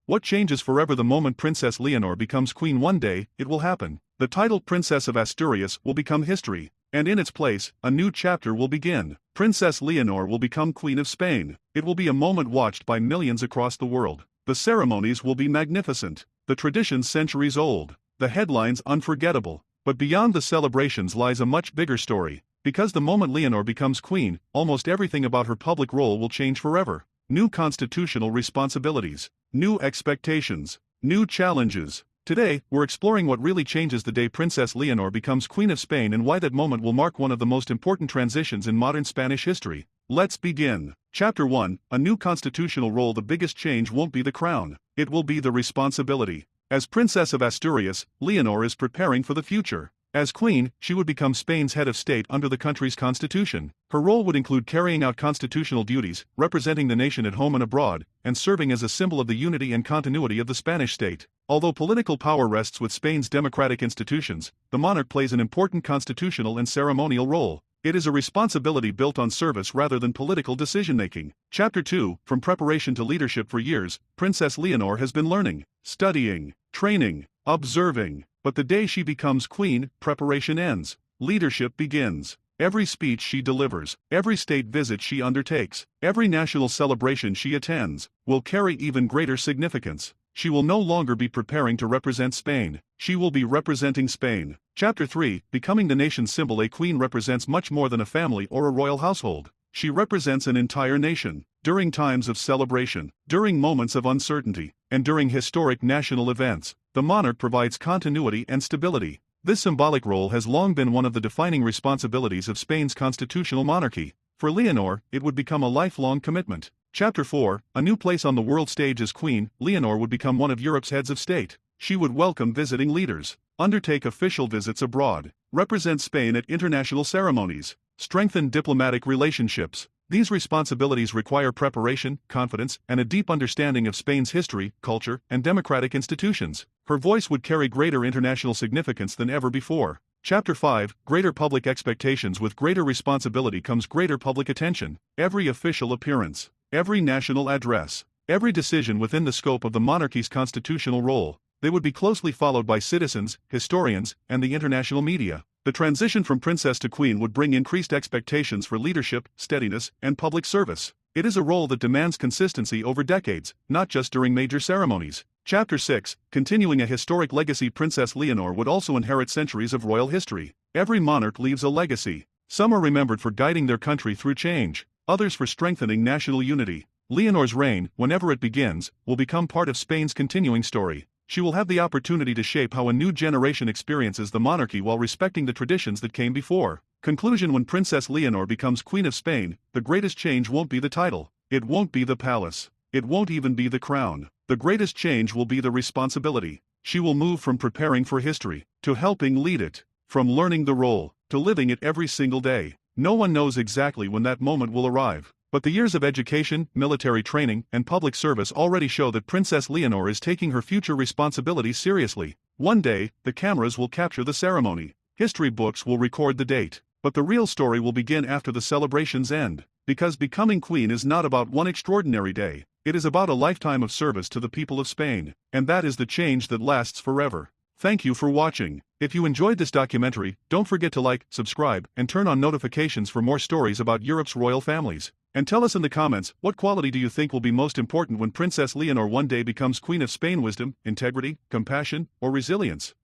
What changes forever the moment Princess Leonor becomes queen? One day, it will happen. The title Princess of Asturias will become history, and in its place, a new chapter will begin. Princess Leonor will become Queen of Spain. It will be a moment watched by millions across the world. The ceremonies will be magnificent, the traditions centuries old, the headlines unforgettable. But beyond the celebrations lies a much bigger story. Because the moment Leonor becomes queen, almost everything about her public role will change forever. New constitutional responsibilities, new expectations, new challenges. Today, we're exploring what really changes the day Princess Leonor becomes Queen of Spain and why that moment will mark one of the most important transitions in modern Spanish history. Let's begin. Chapter 1, a new constitutional role. The biggest change won't be the crown, it will be the responsibility. As Princess of Asturias, Leonor is preparing for the future. As queen, she would become Spain's head of state under the country's constitution. Her role would include carrying out constitutional duties, representing the nation at home and abroad, and serving as a symbol of the unity and continuity of the Spanish state. Although political power rests with Spain's democratic institutions, the monarch plays an important constitutional and ceremonial role. It is a responsibility built on service rather than political decision-making. Chapter 2, from preparation to leadership. For years, Princess Leonor has been learning, studying, training, observing. But the day she becomes queen, preparation ends. Leadership begins. Every speech she delivers, every state visit she undertakes, every national celebration she attends, will carry even greater significance. She will no longer be preparing to represent Spain. She will be representing Spain. Chapter 3, becoming the nation's symbol. A queen represents much more than a family or a royal household. She represents an entire nation. During times of celebration, during moments of uncertainty, and during historic national events, the monarch provides continuity and stability. This symbolic role has long been one of the defining responsibilities of Spain's constitutional monarchy. For Leonor, it would become a lifelong commitment. Chapter 4, a new place on the world stage. As queen, Leonor would become one of Europe's heads of state. She would welcome visiting leaders, undertake official visits abroad, represent Spain at international ceremonies, strengthen diplomatic relationships. These responsibilities require preparation, confidence, and a deep understanding of Spain's history, culture, and democratic institutions. Her voice would carry greater international significance than ever before. Chapter 5, greater public expectations. With greater responsibility comes greater public attention. Every official appearance, every national address, every decision within the scope of the monarchy's constitutional role. They would be closely followed by citizens, historians, and the international media. The transition from princess to queen would bring increased expectations for leadership, steadiness, and public service. It is a role that demands consistency over decades, not just during major ceremonies. Chapter 6, continuing a historic legacy. Princess Leonor would also inherit centuries of royal history. Every monarch leaves a legacy. Some are remembered for guiding their country through change, others for strengthening national unity. Leonor's reign, whenever it begins, will become part of Spain's continuing story. She will have the opportunity to shape how a new generation experiences the monarchy while respecting the traditions that came before. Conclusion. When Princess Leonor becomes Queen of Spain, the greatest change won't be the title. It won't be the palace. It won't even be the crown. The greatest change will be the responsibility. She will move from preparing for history to helping lead it, from learning the role to living it every single day. No one knows exactly when that moment will arrive. But the years of education, military training, and public service already show that Princess Leonor is taking her future responsibilities seriously. One day, the cameras will capture the ceremony. History books will record the date. But the real story will begin after the celebrations end. Because becoming queen is not about one extraordinary day. It is about a lifetime of service to the people of Spain. And that is the change that lasts forever. Thank you for watching. If you enjoyed this documentary, don't forget to like, subscribe, and turn on notifications for more stories about Europe's royal families. And tell us in the comments, what quality do you think will be most important when Princess Leonor one day becomes Queen of Spain? Wisdom, integrity, compassion, or resilience?